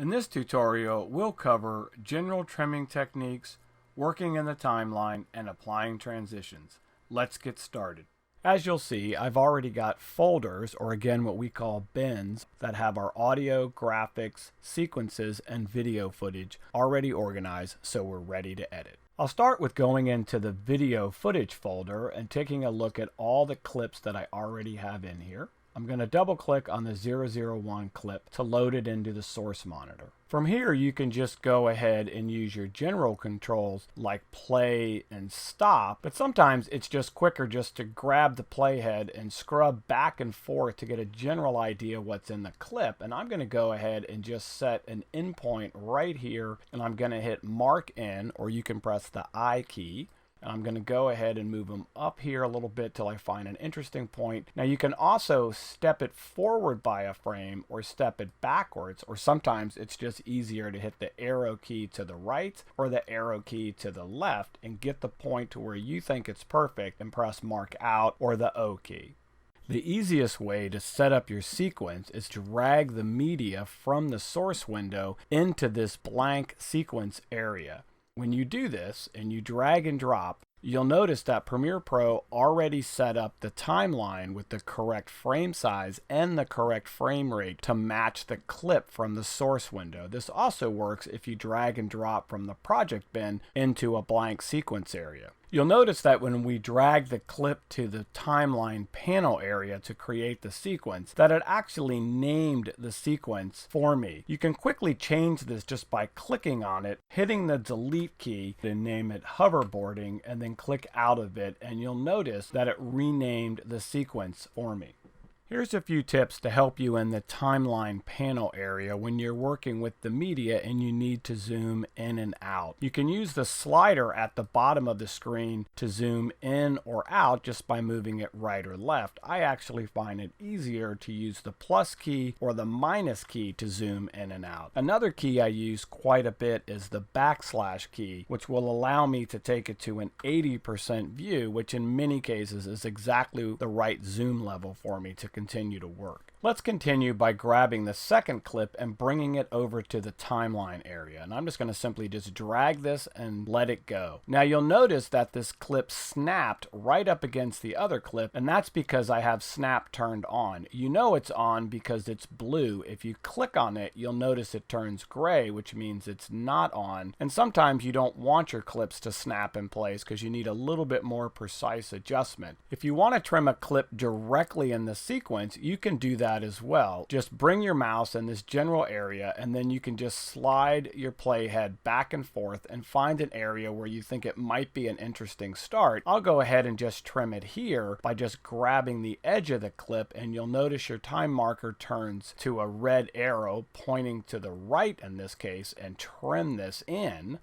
In this tutorial, we'll cover general trimming techniques, working in the timeline, and applying transitions. Let's get started. As you'll see, I've already got folders, or again what we call bins, that have our audio, graphics, sequences, and video footage already organized, so we're ready to edit. I'll start with going into the video footage folder and taking a look at all the clips that I already have in here. I'm going to double click on the 001 clip to load it into the source monitor. From here you can just go ahead and use your general controls like play and stop, but sometimes it's just quicker just to grab the playhead and scrub back and forth to get a general idea what's in the clip. And I'm going to go ahead and just set an in point right here, and I'm going to hit mark in, or you can press the I key. And I'm going to go ahead and move them up here a little bit till I find an interesting point. Now you can also step it forward by a frame or step it backwards, or sometimes it's just easier to hit the arrow key to the right or the arrow key to the left and get the point to where you think it's perfect and press mark out or the O key. The easiest way to set up your sequence is to drag the media from the source window into this blank sequence area. When you do this and you drag and drop, you'll notice that Premiere Pro already set up the timeline with the correct frame size and the correct frame rate to match the clip from the source window. This also works if you drag and drop from the project bin into a blank sequence area. You'll notice that when we drag the clip to the timeline panel area to create the sequence, that it actually named the sequence for me. You can quickly change this just by clicking on it, hitting the delete key to name it hoverboarding, and then click out of it, and you'll notice that it renamed the sequence for me. Here's a few tips to help you in the timeline panel area when you're working with the media and you need to zoom in and out. You can use the slider at the bottom of the screen to zoom in or out just by moving it right or left. I actually find it easier to use the plus key or the minus key to zoom in and out. Another key I use quite a bit is the backslash key, which will allow me to take it to an 80% view, which in many cases is exactly the right zoom level for me to continue to work. Let's continue by grabbing the second clip and bringing it over to the timeline area. And I'm just going to simply just drag this and let it go. Now you'll notice that this clip snapped right up against the other clip, and that's because I have snap turned on. You know it's on because it's blue. If you click on it, you'll notice it turns gray, which means it's not on. And sometimes you don't want your clips to snap in place because you need a little bit more precise adjustment. If you want to trim a clip directly in the sequence, you can do that as well. Just bring your mouse in this general area, and then you can just slide your playhead back and forth and find an area where you think it might be an interesting start. I'll go ahead and just trim it here by just grabbing the edge of the clip, and you'll notice your time marker turns to a red arrow pointing to the right in this case, and trim this in.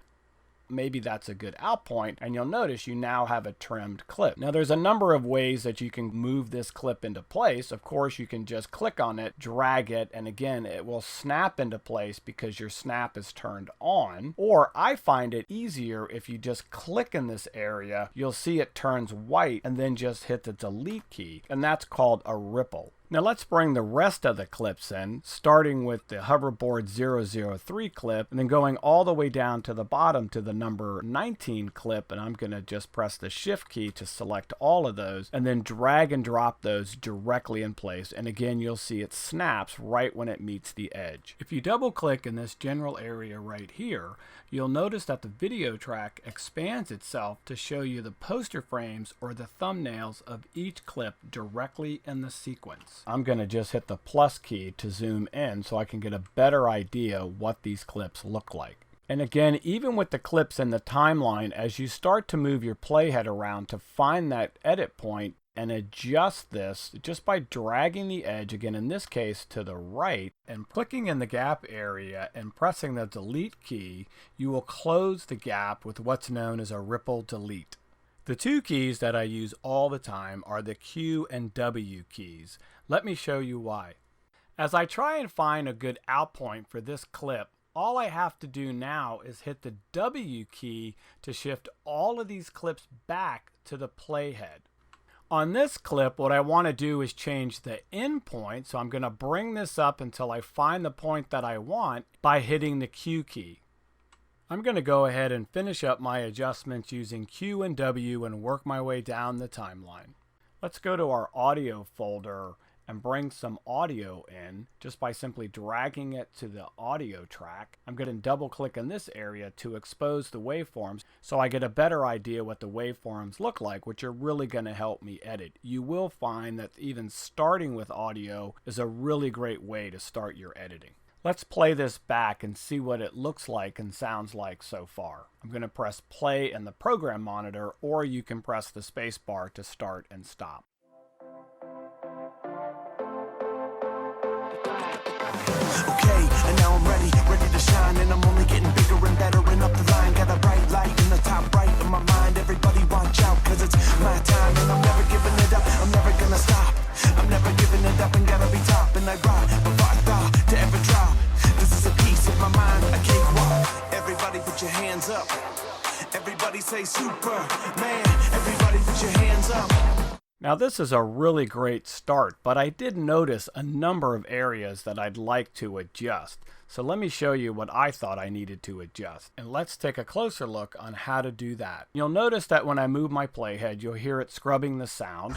Maybe that's a good out point, and you'll notice you now have a trimmed clip. Now there's a number of ways that you can move this clip into place. Of course, you can just click on it, drag it, and again it will snap into place because your snap is turned on. Or I find it easier if you just click in this area, you'll see it turns white, and then just hit the delete key, and that's called a ripple. Now let's bring the rest of the clips in, starting with the hoverboard 003 clip and then going all the way down to the bottom to the number 19 clip, and I'm going to just press the shift key to select all of those and then drag and drop those directly in place, and again you'll see it snaps right when it meets the edge. If you double click in this general area right here, you'll notice that the video track expands itself to show you the poster frames or the thumbnails of each clip directly in the sequence. I'm going to just hit the plus key to zoom in so I can get a better idea what these clips look like. And again, even with the clips in the timeline, as you start to move your playhead around to find that edit point and adjust this just by dragging the edge, again in this case to the right, and clicking in the gap area and pressing the delete key, you will close the gap with what's known as a ripple delete. The two keys that I use all the time are the Q and W keys. Let me show you why. As I try and find a good out point for this clip, all I have to do now is hit the W key to shift all of these clips back to the playhead. On this clip, what I want to do is change the end point, so I'm going to bring this up until I find the point that I want by hitting the Q key. I'm going to go ahead and finish up my adjustments using Q and W and work my way down the timeline. Let's go to our audio folder and bring some audio in just by simply dragging it to the audio track. I'm going to double click in this area to expose the waveforms so I get a better idea what the waveforms look like, which are really going to help me edit. You will find that even starting with audio is a really great way to start your editing. Let's play this back and see what it looks like and sounds like so far. I'm going to press play in the program monitor, or you can press the space bar to start and stop. Okay, and now I'm ready to shine, and I'm only getting bigger and better and up the line. Got a bright light in the top right of my mind. Everybody watch out, cause it's my time, and I'm never giving it up, I'm never gonna stop. I'm never giving it up and gotta be top, and I rock before I thought to ever drop. This is a piece of my mind, a cakewalk. Everybody put your hands up. Everybody say super, man. Everybody put your hands up. Now this is a really great start, but I did notice a number of areas that I'd like to adjust. So let me show you what I thought I needed to adjust. And let's take a closer look on how to do that. You'll notice that when I move my playhead, you'll hear it scrubbing the sound.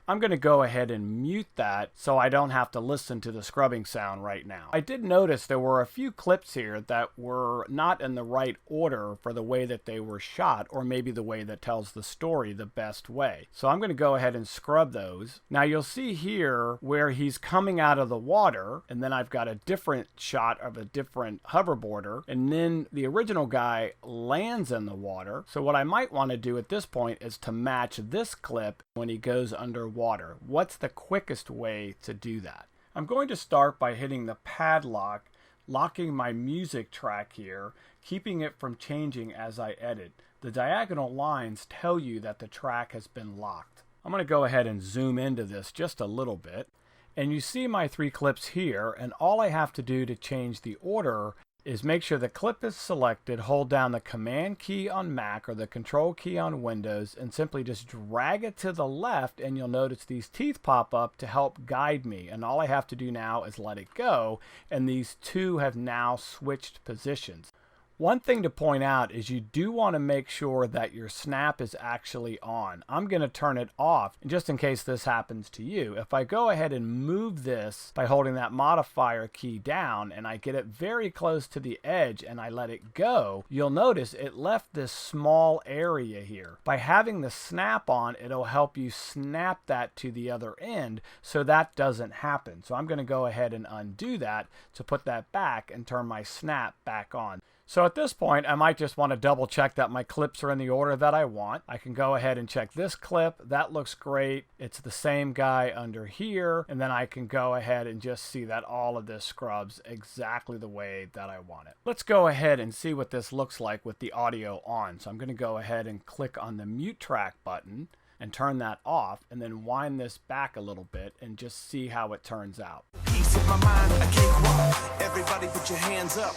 I'm going to go ahead and mute that so I don't have to listen to the scrubbing sound right now. I did notice there were a few clips here that were not in the right order for the way that they were shot, or maybe the way that tells the story the best way. So I'm going to go ahead and scrub those. Now you'll see here where he's coming out of the water, and then I've got a different shot of a different hoverboarder, and then the original guy lands in the water. So what I might want to do at this point is to match this clip when he goes underwater. What's the quickest way to do that? I'm going to start by hitting the padlock, locking my music track here, keeping it from changing as I edit. The diagonal lines tell you that the track has been locked. I'm going to go ahead and zoom into this just a little bit. And you see my 3 clips here, and all I have to do to change the order is make sure the clip is selected, hold down the Command key on Mac or the Control key on Windows, and simply just drag it to the left, and you'll notice these teeth pop up to help guide me. And all I have to do now is let it go, and these 2 have now switched positions. One thing to point out is you do want to make sure that your snap is actually on. I'm going to turn it off just in case this happens to you. If I go ahead and move this by holding that modifier key down and I get it very close to the edge and I let it go, you'll notice it left this small area here. By having the snap on, it'll help you snap that to the other end so that doesn't happen. So I'm going to go ahead and undo that to put that back and turn my snap back on. So at this point, I might just want to double check that my clips are in the order that I want. I can go ahead and check this clip. That looks great. It's the same guy under here. And then I can go ahead and just see that all of this scrubs exactly the way that I want it. Let's go ahead and see what this looks like with the audio on. So I'm going to go ahead and click on the mute track button and turn that off, and then wind this back a little bit and just see how it turns out. Piece of my mind, a cakewalk. Everybody put your hands up.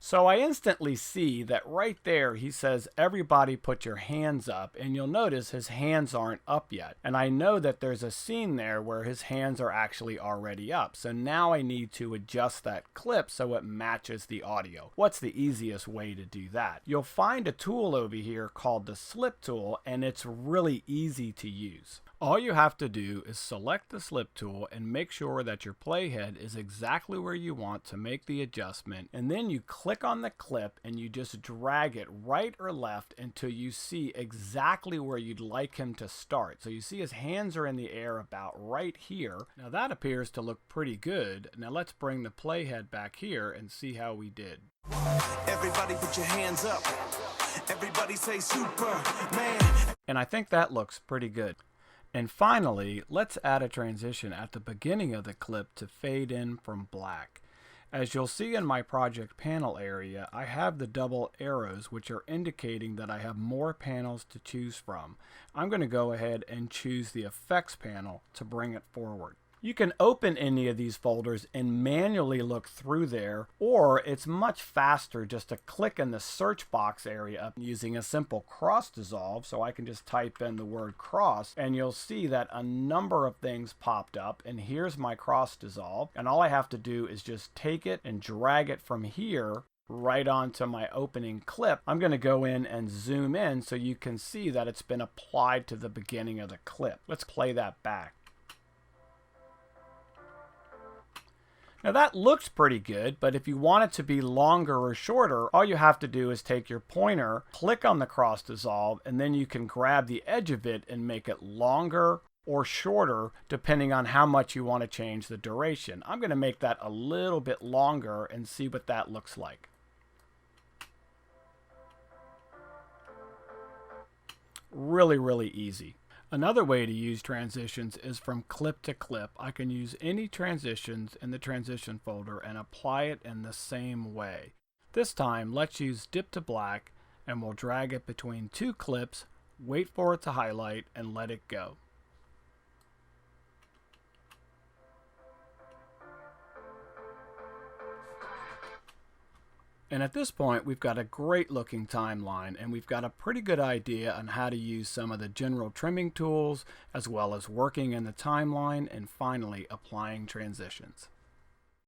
So I instantly see that right there he says, everybody put your hands up, and you'll notice his hands aren't up yet. And I know that there's a scene there where his hands are actually already up. So now I need to adjust that clip so it matches the audio. What's the easiest way to do that? You'll find a tool over here called the slip tool, and it's really easy to use. All you have to do is select the slip tool and make sure that your playhead is exactly where you want to make the adjustment, and then you click on the clip and you just drag it right or left until you see exactly where you'd like him to start. So you see his hands are in the air about right here. Now that appears to look pretty good. Now let's bring the playhead back here and see how we did. Everybody put your hands up. Everybody say super, man. And I think that looks pretty good. And finally, let's add a transition at the beginning of the clip to fade in from black. As you'll see in my project panel area, I have the double arrows, which are indicating that I have more panels to choose from. I'm going to go ahead and choose the effects panel to bring it forward. You can open any of these folders and manually look through there, or it's much faster just to click in the search box area using a simple cross dissolve. So I can just type in the word cross and you'll see that a number of things popped up, and here's my cross dissolve, and all I have to do is just take it and drag it from here right onto my opening clip. I'm going to go in and zoom in so you can see that it's been applied to the beginning of the clip. Let's play that back. Now that looks pretty good, but if you want it to be longer or shorter, all you have to do is take your pointer, click on the cross dissolve, and then you can grab the edge of it and make it longer or shorter depending on how much you want to change the duration. I'm going to make that a little bit longer and see what that looks like. Really easy. Another way to use transitions is from clip to clip. I can use any transitions in the transition folder and apply it in the same way. This time, let's use dip to black, and we'll drag it between two clips, wait for it to highlight, and let it go. And at this point, we've got a great looking timeline, and we've got a pretty good idea on how to use some of the general trimming tools, as well as working in the timeline and finally applying transitions.